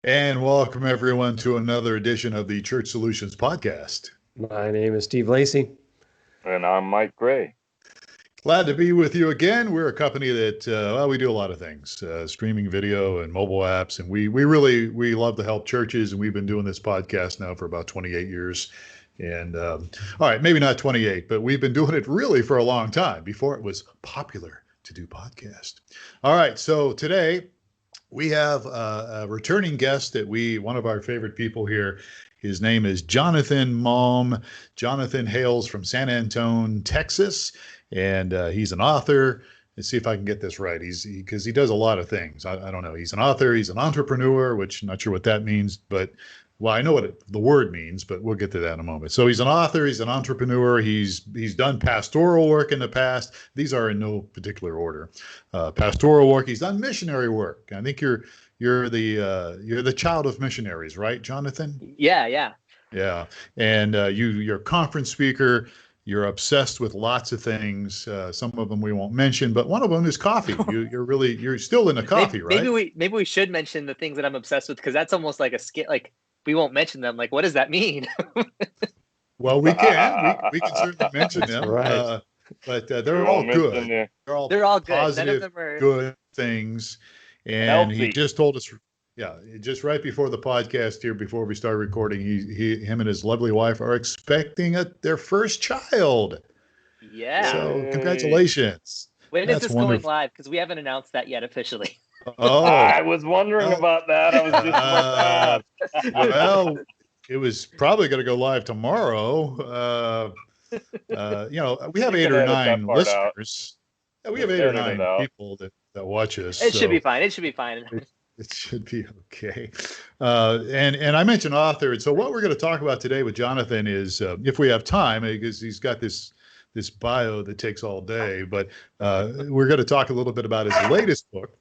And welcome everyone to another edition of the Church Solutions Podcast. My name is Steve Lacy. And I'm Mike Gray. Glad to be with you again. We're a company that, we do a lot of things, streaming video and mobile apps. And we love to help churches. And we've been doing this podcast now for about 28 years. And all right, maybe not 28, but we've been doing it really for a long time before it was popular to do podcasts. All right, so today we have a returning guest one of our favorite people here. His name is Jonathan Malm. Jonathan hails from San Antonio, Texas, and he's an author. Let's see if I can get this right. Because he does a lot of things. I don't know. He's an author. He's an entrepreneur, which I'm not sure what that means, but well, I know what the word means, but we'll get to that in a moment. So he's an author. He's an entrepreneur. He's done pastoral work in the past. These are in no particular order. Pastoral work. He's done missionary work. I think you're the child of missionaries, right, Jonathan? Yeah. And you're a conference speaker. You're obsessed with lots of things. Some of them we won't mention, but one of them is coffee. You're still into coffee, right? Maybe we should mention the things that I'm obsessed with, because that's almost like a skit. Like, we won't mention them. Like, what does that mean? Well, we can. We can certainly mention them. Right. But they're all good. They're all good. Positive, None of them are good things. And healthy. He just told us, just right before the podcast here, before we start recording, him and his lovely wife are expecting their first child. Yeah. So congratulations. When is this going live? Because we haven't announced that yet officially. Oh, I was wondering about that. I was just about that. Well, it was probably going to go live tomorrow. We have 8 or 9 listeners. Yeah, we have 8 or 9 people that watch us. It should be fine. It should be fine. It should be okay. And I mentioned author. And so what we're going to talk about today with Jonathan is, if we have time, because he's got this bio that takes all day, but we're going to talk a little bit about his latest book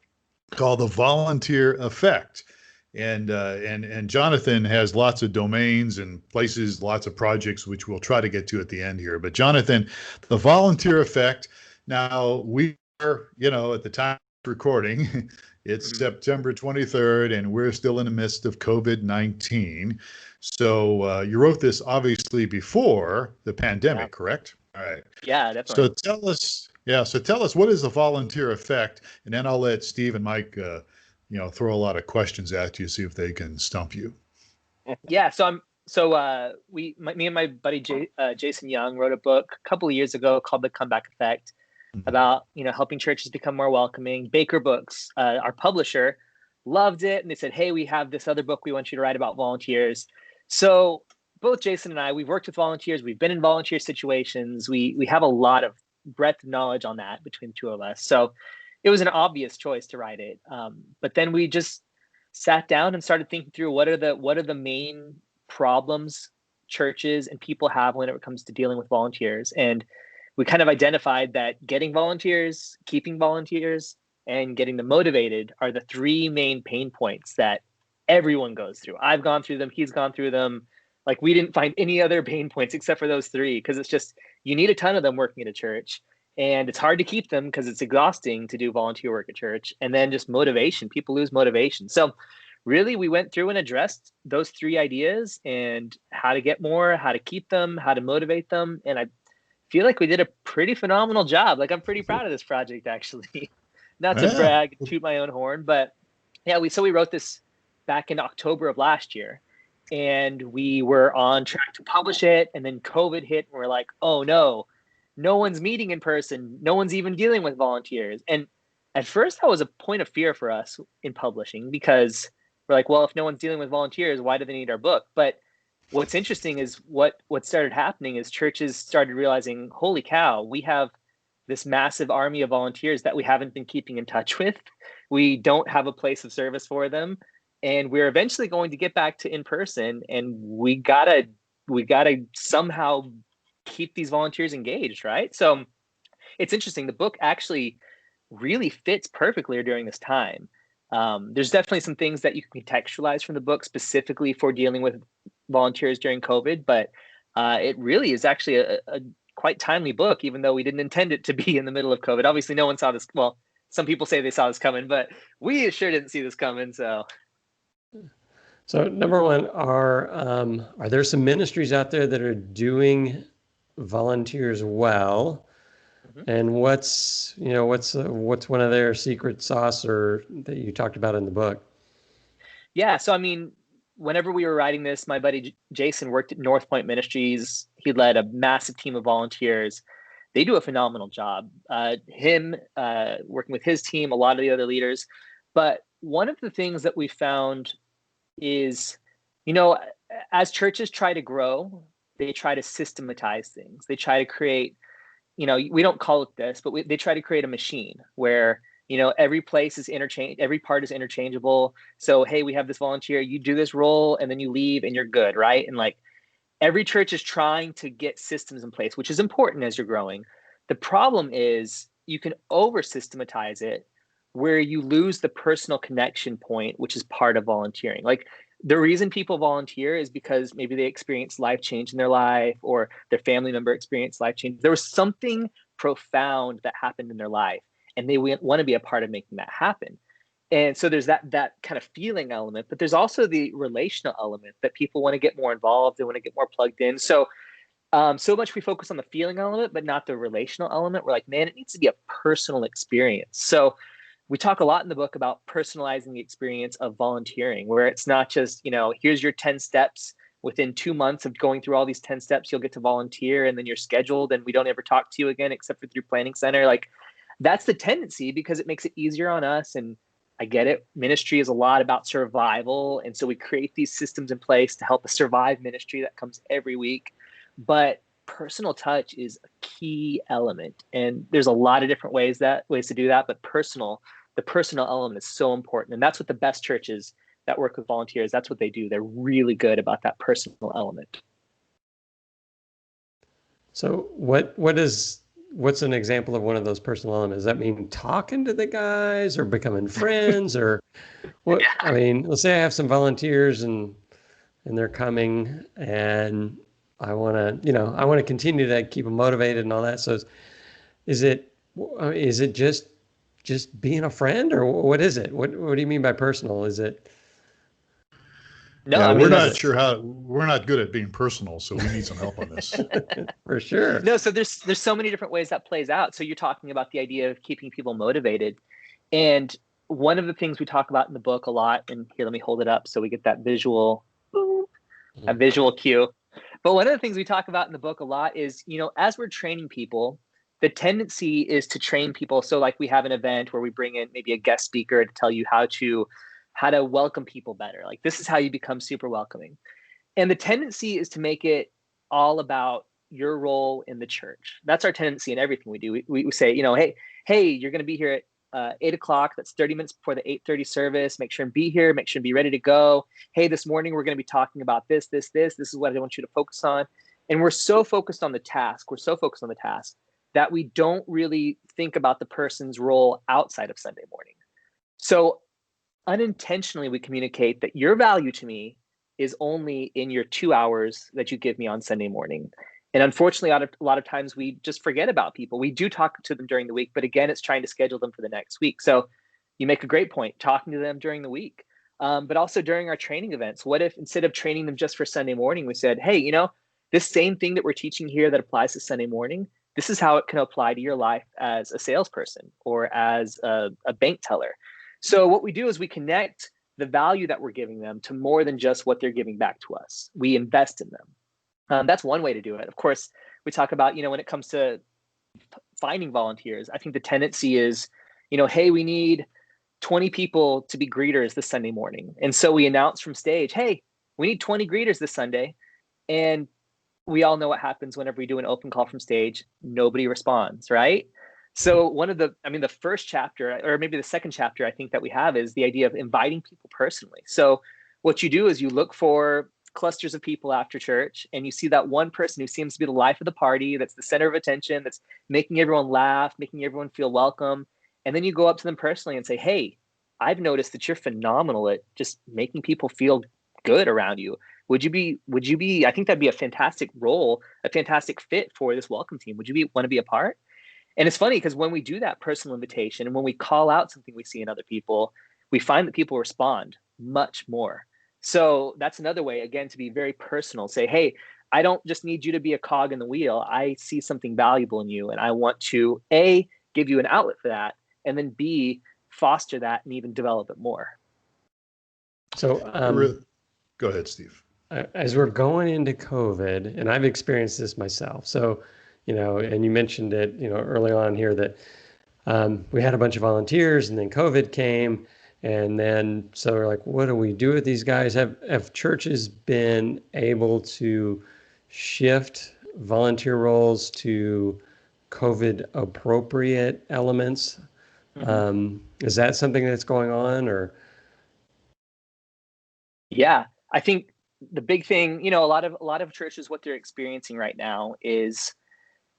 called The Volunteer Effect. And Jonathan has lots of domains and places, lots of projects, which we'll try to get to at the end here. But Jonathan, The Volunteer Effect. Now, we are, at the time of recording, it's September 23rd, and we're still in the midst of COVID-19. So you wrote this obviously before the pandemic, correct? All right. Yeah, definitely. So tell us, what is the volunteer effect? And then I'll let Steve and Mike, throw a lot of questions at you, see if they can stump you. Yeah. Me and my buddy Jason Young wrote a book a couple of years ago called The Comeback Effect, about helping churches become more welcoming. Baker Books, our publisher, loved it, and they said, "Hey, we have this other book we want you to write about volunteers." So both Jason and I, we've worked with volunteers. We've been in volunteer situations. We have a lot of breadth of knowledge on that between the two of us. So it was an obvious choice to write it. But then we just sat down and started thinking through what are the main problems churches and people have when it comes to dealing with volunteers. And we kind of identified that getting volunteers, keeping volunteers, and getting them motivated are the 3 main pain points that everyone goes through. I've gone through them. He's gone through them. Like, we didn't find any other pain points except for those 3, because it's just, you need a ton of them working at a church, and it's hard to keep them because it's exhausting to do volunteer work at church. And then just motivation. People lose motivation. So really, we went through and addressed those 3 ideas, and how to get more, how to keep them, how to motivate them. And I feel like we did a pretty phenomenal job. Like, I'm pretty proud of this project, actually. Not to brag and toot my own horn, but yeah, we wrote this back in October of last year, and we were on track to publish it. And then COVID hit, and we're like, oh no one's meeting in person. No one's even dealing with volunteers. And at first that was a point of fear for us in publishing, because we're like, well, if no one's dealing with volunteers, why do they need our book? But what's interesting is what started happening is churches started realizing, holy cow, we have this massive army of volunteers that we haven't been keeping in touch with. We don't have a place of service for them. And we're eventually going to get back to in person, and we gotta somehow keep these volunteers engaged, right? So it's interesting. The book actually really fits perfectly during this time. There's definitely some things that you can contextualize from the book specifically for dealing with volunteers during COVID, but it really is actually a quite timely book, even though we didn't intend it to be in the middle of COVID. Obviously, no one saw this. Well, some people say they saw this coming, but we sure didn't see this coming. So So number one, are there some ministries out there that are doing volunteers well? Mhm. And what's one of their secret sauce or that you talked about in the book? Yeah. So, I mean, whenever we were writing this, my buddy Jason worked at North Point Ministries. He led a massive team of volunteers. They do a phenomenal job. Him working with his team, a lot of the other leaders. But one of the things that we found is, you know, as churches try to grow, they try to systematize things. They try to create, we don't call it this, but they try to create a machine where, every place is every part is interchangeable. So, hey, we have this volunteer, you do this role and then you leave and you're good, right? And like every church is trying to get systems in place, which is important as you're growing. The problem is you can over systematize it where you lose the personal connection point, which is part of volunteering. Like the reason people volunteer is because maybe they experience life change in their life or their family member experienced life change. There was something profound that happened in their life and they want to be a part of making that happen. And so there's that kind of feeling element, but there's also the relational element that people want to get more involved, they want to get more plugged in. So so much we focus on the feeling element, but not the relational element. We're like, man, it needs to be a personal experience. So we talk a lot in the book about personalizing the experience of volunteering, where it's not just, here's your 10 steps. Within 2 months of going through all these 10 steps, you'll get to volunteer and then you're scheduled and we don't ever talk to you again except for through planning center. Like that's the tendency because it makes it easier on us. And I get it. Ministry is a lot about survival. And so we create these systems in place to help us survive ministry that comes every week. But personal touch is a key element. And there's a lot of different ways to do that. But the personal element is so important. And that's what the best churches that work with volunteers, that's what they do. They're really good about that personal element. So what's an example of one of those personal elements? Does that mean talking to the guys or becoming friends or what? Yeah. I mean, let's say I have some volunteers and they're coming and I want to continue to keep them motivated and all that. So is it just being a friend or what is it? What do you mean by personal? Is it? No, yeah, I mean, we're not good at being personal, so we need some help on this. For sure. No, so there's so many different ways that plays out. So you're talking about the idea of keeping people motivated. And one of the things we talk about in the book a lot, and here, let me hold it up so we get that visual cue. But one of the things we talk about in the book a lot is, as we're training people, the tendency is to train people. So like we have an event where we bring in maybe a guest speaker to tell you how to welcome people better. Like this is how you become super welcoming. And the tendency is to make it all about your role in the church. That's our tendency in everything we do. We say, hey, you're going to be here at 8:00. That's 30 minutes before the 8:30 service. Make sure and be here. Make sure and be ready to go. Hey, this morning we're going to be talking about this. This is what I want you to focus on. And we're so focused on the task. That we don't really think about the person's role outside of Sunday morning. So unintentionally, we communicate that your value to me is only in your 2 hours that you give me on Sunday morning. And unfortunately, a lot of times we just forget about people. We do talk to them during the week, but again, it's trying to schedule them for the next week. So you make a great point, talking to them during the week, but also during our training events. What if instead of training them just for Sunday morning, we said, hey, this same thing that we're teaching here that applies to Sunday morning, this is how it can apply to your life as a salesperson or as a bank teller. So what we do is we connect the value that we're giving them to more than just what they're giving back to us. We invest in them. That's one way to do it. Of course, we talk about, when it comes to finding volunteers, I think the tendency is, hey, we need 20 people to be greeters this Sunday morning. And so we announce from stage, hey, we need 20 greeters this Sunday. And we all know what happens whenever we do an open call from stage. Nobody responds, right? So the first chapter, or maybe the second chapter I think that we have is the idea of inviting people personally. So what you do is you look for clusters of people after church and you see that one person who seems to be the life of the party, that's the center of attention, that's making everyone laugh, making everyone feel welcome. And then you go up to them personally and say, hey, I've noticed that you're phenomenal at just making people feel good around you. Would you be, I think that'd be a fantastic role, a fantastic fit for this welcome team. Would you want to be a part? And it's funny because when we do that personal invitation and when we call out something we see in other people, we find that people respond much more. So that's another way, again, to be very personal. Say, hey, I don't just need you to be a cog in the wheel. I see something valuable in you, and I want to A, give you an outlet for that, and then B, foster that and even develop it more. So go ahead, Steve. As we're going into COVID, and I've experienced this myself. So, and you mentioned it, early on here that we had a bunch of volunteers, and then COVID came, and then so we're like, what do we do with these guys? Have churches been able to shift volunteer roles to COVID appropriate elements? Mm-hmm. Is that something that's going on, or? Yeah, I think the big thing, a lot of churches, what they're experiencing right now is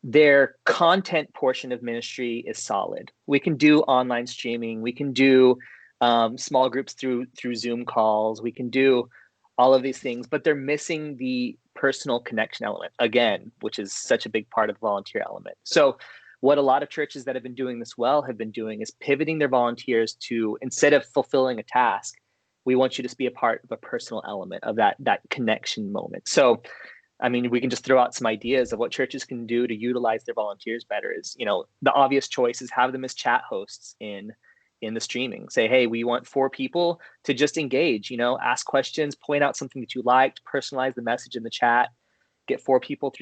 their content portion of ministry is solid. We can do online streaming. We can do small groups through Zoom calls. We can do all of these things, but they're missing the personal connection element again, which is such a big part of the volunteer element. So what a lot of churches that have been doing this well have been doing is pivoting their volunteers to, instead of fulfilling a task, we want you to be a part of a personal element of that connection moment. So, I mean, we can just throw out some ideas of what churches can do to utilize their volunteers better. Is, the obvious choice is have them as chat hosts in the streaming. Say, hey, we want 4 people to just engage, ask questions, point out something that you liked, personalize the message in the chat, get 4 people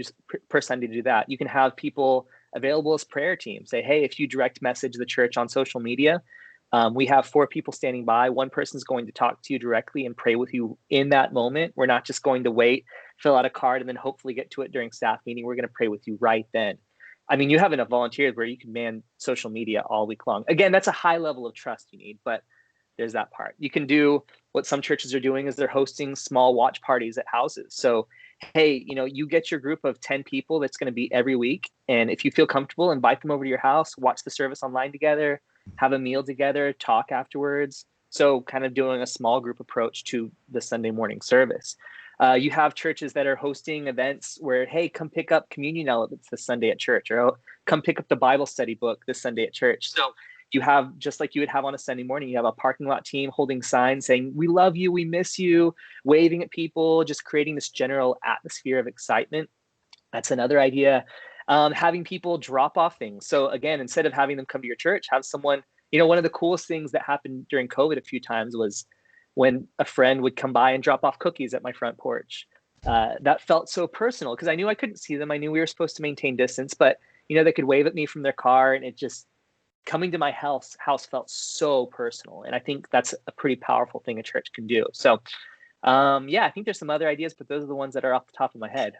per Sunday to do that. You can have people available as prayer teams. Say, hey, if you direct message the church on social media, we have 4 people standing by. One person's going to talk to you directly and pray with you in that moment. We're not just going to wait, fill out a card, and then hopefully get to it during staff meeting. We're going to pray with you right then. I mean, you have enough volunteers where you can man social media all week long. Again, that's a high level of trust you need, but there's that part. You can do what some churches are doing is they're hosting small watch parties at houses. So, hey, you get your group of 10 people that's going to be every week. And if you feel comfortable, invite them over to your house, watch the service online together, have a meal together, talk afterwards. So kind of doing a small group approach to the Sunday morning service. You have churches that are hosting events where, hey, come pick up communion elements this Sunday at church, or come pick up the Bible study book this Sunday at church. So you have, just like you would have on a Sunday morning, you have a parking lot team holding signs saying, we love you, we miss you, waving at people, just creating this general atmosphere of excitement. That's another idea. Having people drop off things. So again, instead of having them come to your church, have someone, one of the coolest things that happened during COVID a few times was when a friend would come by and drop off cookies at my front porch. That felt so personal because I knew I couldn't see them. I knew we were supposed to maintain distance, but they could wave at me from their car, and it just, coming to my house felt so personal. And I think that's a pretty powerful thing a church can do. So I think there's some other ideas, but those are the ones that are off the top of my head.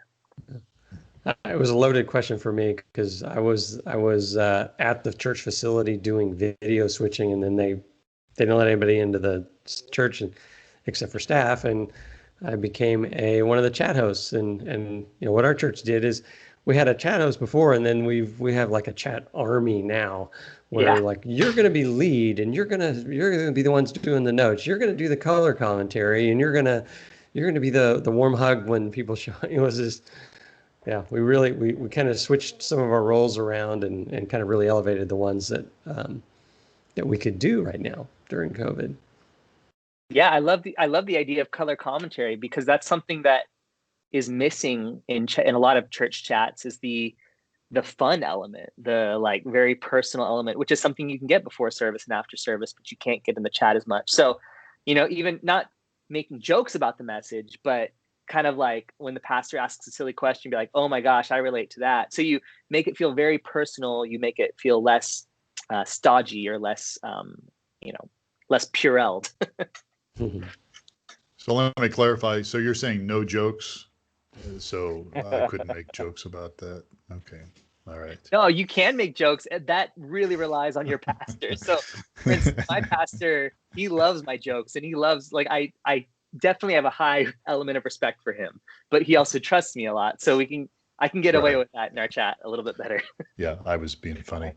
It was a loaded question for me because I was at the church facility doing video switching, and then they didn't let anybody into the church except for staff, and I became one of the chat hosts. And what our church did is we had a chat host before, and then we have like a chat army now, where like you're going to be lead, and you're going to be the ones doing the notes. You're going to do the color commentary, and you're going to be the warm hug when people show. It was just. Yeah, we kind of switched some of our roles around and kind of really elevated the ones that we could do right now during COVID. Yeah, I love the idea of color commentary because that's something that is missing in a lot of church chats is the fun element, the like very personal element, which is something you can get before service and after service, but you can't get in the chat as much. So, even not making jokes about the message, but kind of like when the pastor asks a silly question, be like, oh my gosh, I relate to that. So you make it feel very personal. You make it feel less stodgy or less, less purelled. So let me clarify. So you're saying no jokes. So I couldn't make jokes about that. Okay. All right. No, you can make jokes. That really relies on your pastor. So for instance, my pastor, he loves my jokes, and he loves, like, I definitely have a high element of respect for him, but he also trusts me a lot. So I can get away with that in our chat a little bit better. Yeah, I was being funny.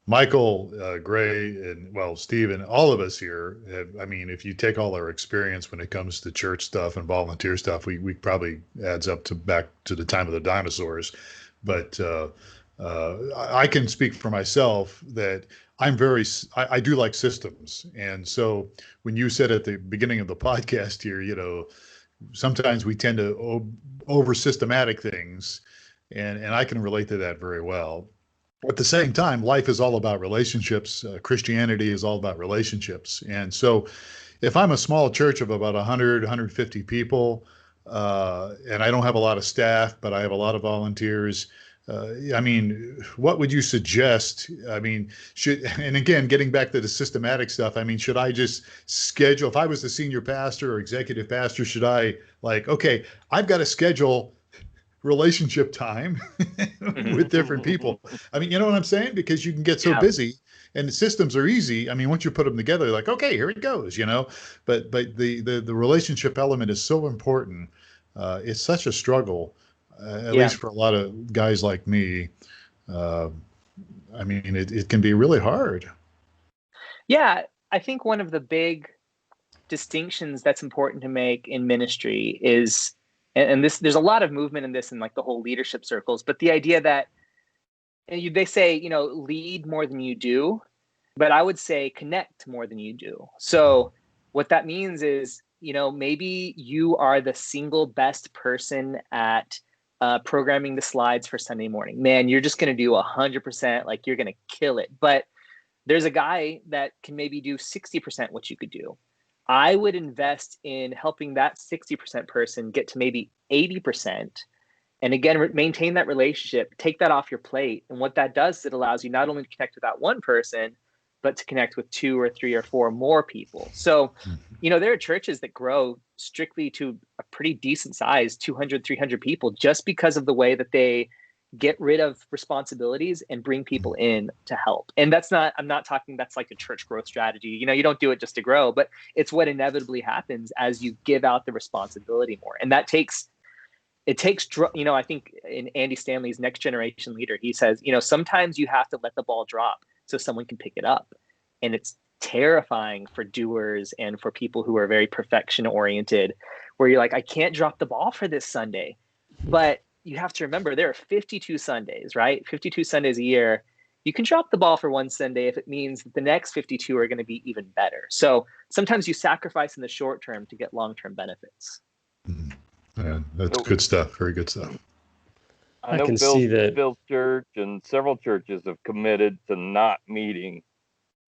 Michael Gray and Steve and all of us here if you take all our experience when it comes to church stuff and volunteer stuff, we probably adds up to back to the time of the dinosaurs. But I can speak for myself that I do like systems. And so when you said at the beginning of the podcast here, sometimes we tend to over systematic things, and I can relate to that very well. At the same time, life is all about relationships. Christianity is all about relationships. And so if I'm a small church of about 100, 150 people, and I don't have a lot of staff, but I have a lot of volunteers, I mean, what would you suggest? I mean, and again, getting back to the systematic stuff, I mean, should I just schedule, if I was the senior pastor or executive pastor, should I okay, I've got to schedule relationship time with different people. I mean, you know what I'm saying? Because you can get so busy, and the systems are easy. I mean, once you put them together, like, okay, here it goes, but the relationship element is so important. It's such a struggle, at least for a lot of guys like me. I mean, it can be really hard. Yeah. I think one of the big distinctions that's important to make in ministry is, and there's a lot of movement in this in like the whole leadership circles, but the idea that they say, lead more than you do, but I would say connect more than you do. So what that means is, maybe you are the single best person at programming the slides for Sunday morning. Man, you're just going to do 100%, like you're going to kill it. But there's a guy that can maybe do 60% what you could do. I would invest in helping that 60% person get to maybe 80%. And again, maintain that relationship, take that off your plate. And what that does is it allows you not only to connect with that one person, but to connect with 2 or 3 or 4 more people. So, there are churches that grow strictly to a pretty decent size, 200, 300 people, just because of the way that they get rid of responsibilities and bring people in to help. And I'm not talking that's like a church growth strategy. You don't do it just to grow, but it's what inevitably happens as you give out the responsibility more. And that takes, I think in Andy Stanley's Next Generation Leader, he says, sometimes you have to let the ball drop so someone can pick it up. And it's terrifying for doers and for people who are very perfection oriented, where you're like, I can't drop the ball for this Sunday. But you have to remember there are 52 Sundays, right? 52 Sundays a year. You can drop the ball for one Sunday if it means that the next 52 are going to be even better. So sometimes you sacrifice in the short term to get long-term benefits. Yeah, that's good stuff. Very good stuff. I know Phil's church and several churches have committed to not meeting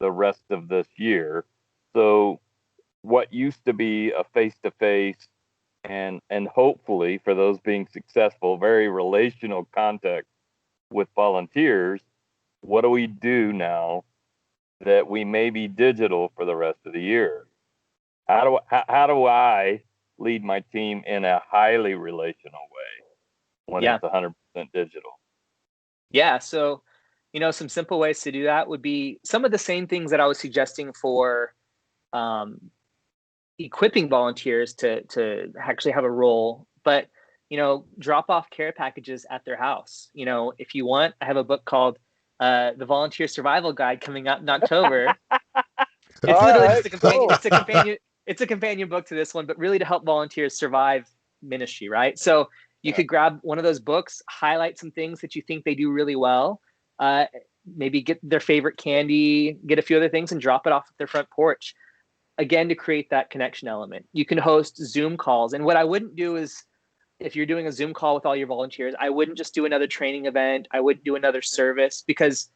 the rest of this year. So what used to be a face-to-face and hopefully, for those being successful, very relational contact with volunteers, what do we do now that we may be digital for the rest of the year? How do I lead my team in a highly relational way when it's 100% digital? Yeah. So, some simple ways to do that would be some of the same things that I was suggesting for equipping volunteers to actually have a role, but, drop off care packages at their house. If you want, I have a book called The Volunteer Survival Guide coming out in October. It's literally just a companion. It's a companion book to this one, but really to help volunteers survive ministry, right? So you could grab one of those books, highlight some things that you think they do really well, maybe get their favorite candy, get a few other things and drop it off at their front porch. Again, to create that connection element. You can host Zoom calls. And what I wouldn't do is, if you're doing a Zoom call with all your volunteers, I wouldn't just do another training event. I wouldn't do another service, because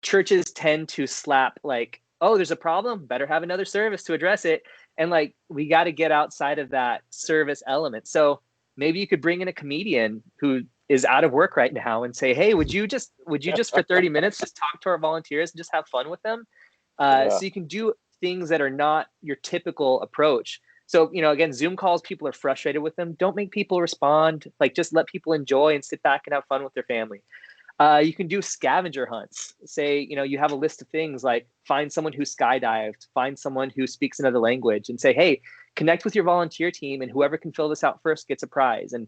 churches tend to slap like, oh, there's a problem, better have another service to address it. And like, we got to get outside of that service element. So maybe you could bring in a comedian who is out of work right now and say, hey, would you just for 30 minutes, just talk to our volunteers and just have fun with them? So you can do things that are not your typical approach. So, again, Zoom calls, people are frustrated with them. Don't make people respond. Like, just let people enjoy and sit back and have fun with their family. You can do scavenger hunts. Say, you have a list of things like find someone who skydived, find someone who speaks another language, and say, hey, connect with your volunteer team, and whoever can fill this out first gets a prize. And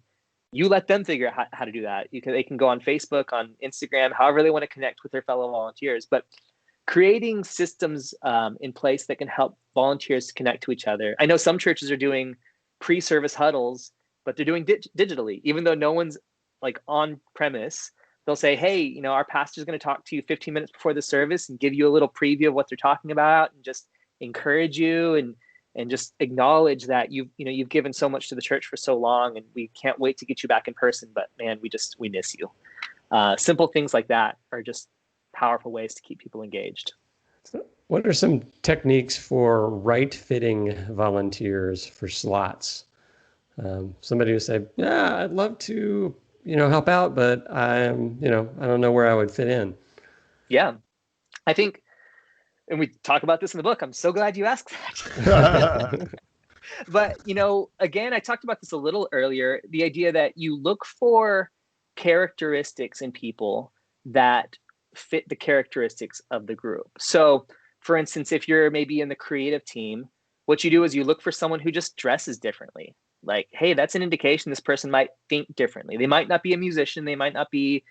you let them figure out how to do that. They can go on Facebook, on Instagram, however they want to connect with their fellow volunteers. But creating systems in place that can help volunteers connect to each other. I know some churches are doing pre-service huddles, but they're doing digitally, even though no one's like on premise. they'll say, hey, you know, our pastor's going to talk to you 15 minutes before the service and give you a little preview of what they're talking about and just encourage you and just acknowledge that you've given so much to the church for so long, and we can't wait to get you back in person, but man, we miss you. Simple things like that are just powerful ways to keep people engaged. So what are some techniques for right-fitting volunteers for slots? Somebody would say, yeah, I'd love to, help out, but I don't know where I would fit in. Yeah, I think, and we talk about this in the book. I'm so glad you asked that. But, again, I talked about this a little earlier, the idea that you look for characteristics in people that fit the characteristics of the group. So, for instance, if you're maybe in the creative team, what you do is you look for someone who just dresses differently. Like, hey, that's an indication this person might think differently. They might not be a musician. They might not be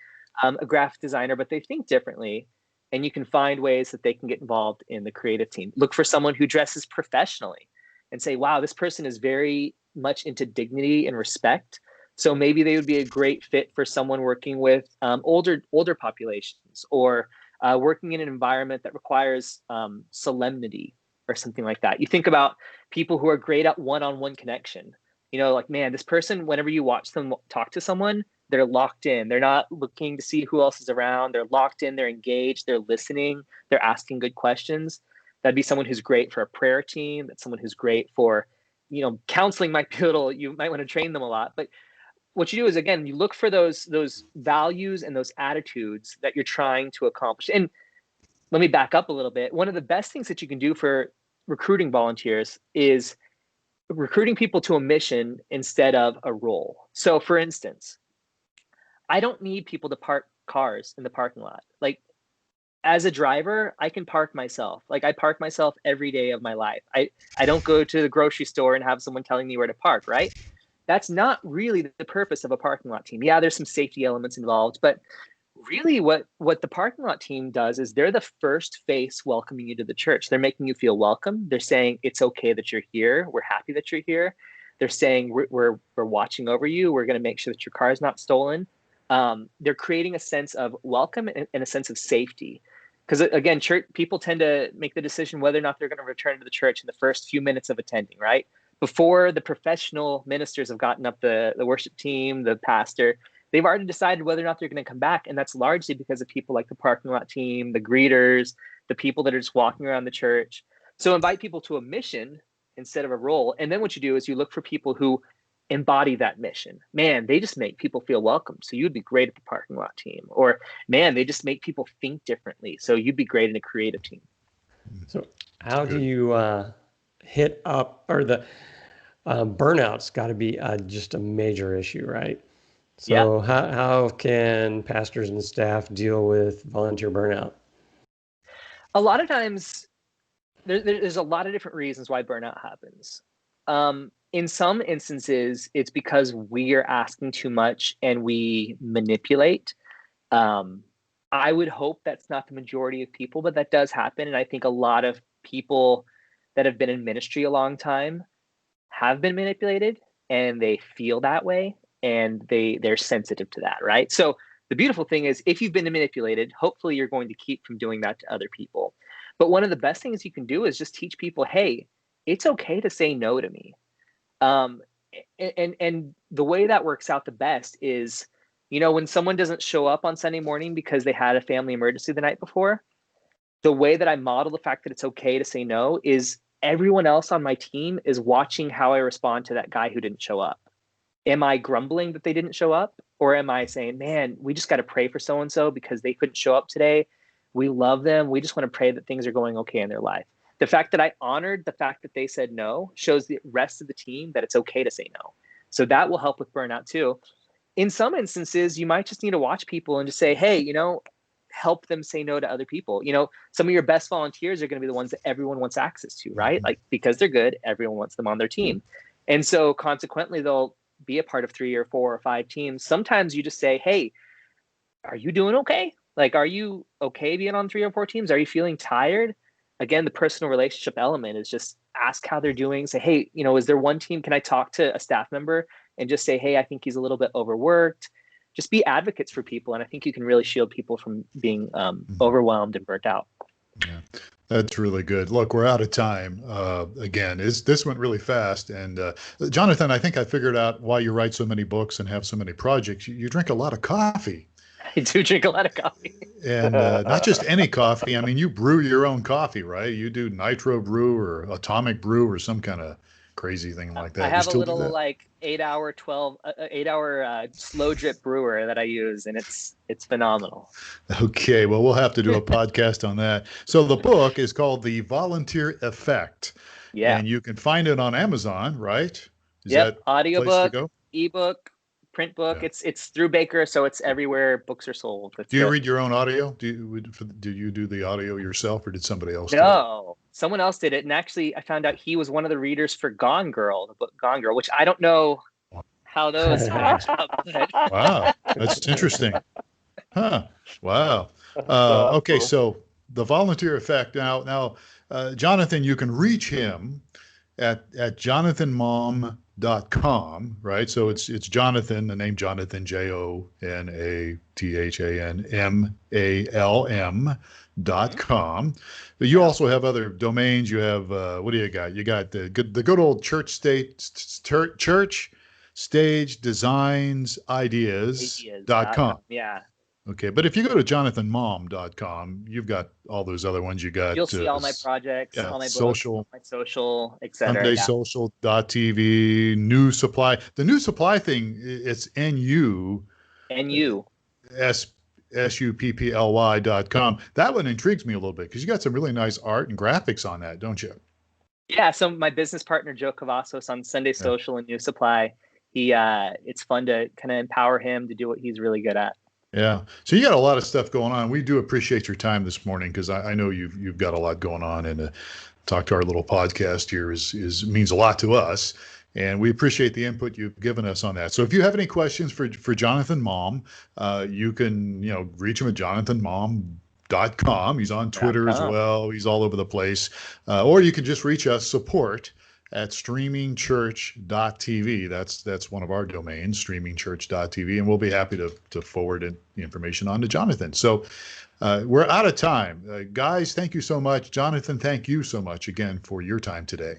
a graphic designer, but they think differently. And you can find ways that they can get involved in the creative team. Look for someone who dresses professionally and say, wow, this person is very much into dignity and respect. So maybe they would be a great fit for someone working with older populations, or working in an environment that requires solemnity or something like that. You think about people who are great at one-on-one connection. Like, man, this person, whenever you watch them talk to someone, they're locked in. They're not looking to see who else is around. They're locked in. They're engaged. They're listening. They're asking good questions. That'd be someone who's great for a prayer team. That's someone who's great for, counseling might be you might want to train them a lot. But what you do is, again, you look for those values and those attitudes that you're trying to accomplish. And let me back up a little bit. One of the best things that you can do for recruiting volunteers is recruiting people to a mission instead of a role. So, for instance, I don't need people to park cars in the parking lot. Like, as a driver, I can park myself. Like, I park myself every day of my life. I don't go to the grocery store and have someone telling me where to park, right? That's not really the purpose of a parking lot team. Yeah, there's some safety elements involved, but really what the parking lot team does is they're the first face welcoming you to the church. They're making you feel welcome. They're saying it's okay that you're here. We're happy that you're here. They're saying we're watching over you. We're going to make sure that your car is not stolen. They're creating a sense of welcome and a sense of safety. Because again, church people tend to make the decision whether or not they're going to return to the church in the first few minutes of attending, right? Before the professional ministers have gotten up the worship team, the pastor, they've already decided whether or not they're going to come back. And that's largely because of people like the parking lot team, the greeters, the people that are just walking around the church. So invite people to a mission instead of a role. And then what you do is you look for people who embody that mission. Man, they just make people feel welcome. So you'd be great at the parking lot team. Or, man, they just make people think differently. So you'd be great in a creative team. So how do you hit up, or the burnout's got to be just a major issue, right? So yeah. How can pastors and staff deal with volunteer burnout? A lot of times, there's a lot of different reasons why burnout happens. In some instances, it's because we are asking too much and we manipulate. I would hope that's not the majority of people, but that does happen. And I think a lot of people that have been in ministry a long time have been manipulated, and they feel that way, and they're sensitive to that, right? So the beautiful thing is, if you've been manipulated, hopefully you're going to keep from doing that to other people. But one of the best things you can do is just teach people, hey, it's okay to say no to me. And the way that works out the best is, when someone doesn't show up on Sunday morning because they had a family emergency the night before, the way that I model the fact that it's okay to say no is everyone else on my team is watching how I respond to that guy who didn't show up. Am I grumbling that they didn't show up? Or am I saying, man, we just got to pray for so-and-so because they couldn't show up today. We love them. We just want to pray that things are going okay in their life. The fact that I honored the fact that they said no shows the rest of the team that it's okay to say no. So that will help with burnout too. In some instances, you might just need to watch people and just say, hey, help them say no to other people. Some of your best volunteers are going to be the ones that everyone wants access to, right? Like, because they're good, everyone wants them on their team. And so consequently, they'll be a part of 3 or 4 or 5 teams. Sometimes you just say, hey, are you doing okay? Like, are you okay being on 3 or 4 teams? Are you feeling tired? Again, the personal relationship element is just ask how they're doing. Say, hey, is there one team? Can I talk to a staff member and just say, hey, I think he's a little bit overworked. just be advocates for people. And I think you can really shield people from being overwhelmed and burnt out. Yeah, that's really good. Look, we're out of time. Again, this went really fast. And Jonathan, I think I figured out why you write so many books and have so many projects. You drink a lot of coffee. I do drink a lot of coffee. And not just any coffee. I mean, you brew your own coffee, right? You do nitro brew or atomic brew or some kind of crazy thing like that. I have a little like 8-hour slow drip brewer that I use, and it's phenomenal. Okay, well, we'll have to do a podcast on that. So the book is called The Volunteer Effect. Yeah. And you can find it on Amazon, right? Is yep. that audiobook, ebook, print book. Yeah. It's through Baker, so it's everywhere books are sold. Do you read your own audio? Do you do the audio yourself, or did somebody else do it? No, someone else did it. And actually, I found out he was one of the readers for Gone Girl, the book Gone Girl, which I don't know how those match up. Wow, that's interesting. Huh. Wow. Okay, so the Volunteer Effect. Now, Jonathan, you can reach him at jonathanmalm.com, right? So it's Jonathan, the name Jonathan, JONATHANMALM.com. But you also have other domains. You have what do you got? You got the good old church stage designs ideas.com. Yeah. Okay, but if you go to jonathanmalm.com, you've got all those other ones. You'll see all my projects, all my social, books, my social, etc. SundaySocial.tv, New Supply. The New Supply thing, it's NUSUPPLY.com. That one intrigues me a little bit because you got some really nice art and graphics on that, don't you? Yeah, so my business partner, Joe Cavazos, on Sunday Social and New Supply, it's fun to kind of empower him to do what he's really good at. Yeah. So you got a lot of stuff going on. We do appreciate your time this morning because I know you've got a lot going on, and talk to our little podcast here means a lot to us, and we appreciate the input you've given us on that. So if you have any questions for Jonathan Malm, you can reach him at jonathanmalm.com. He's on Twitter as well. He's all over the place. Or you can just reach us, support at streamingchurch.tv. That's one of our domains, streamingchurch.tv, and we'll be happy to forward the information on to Jonathan. So we're out of time. Guys, thank you so much. Jonathan, thank you so much again for your time today.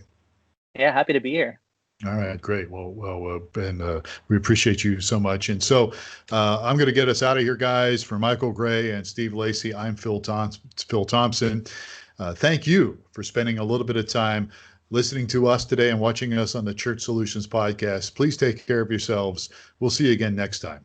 Yeah, happy to be here. All right, great. Well, and we appreciate you so much. And so I'm going to get us out of here, guys. For Michael Gray and Steve Lacy, I'm Phil Thompson. Thank you for spending a little bit of time listening to us today and watching us on the Church Solutions podcast. Please take care of yourselves. We'll see you again next time.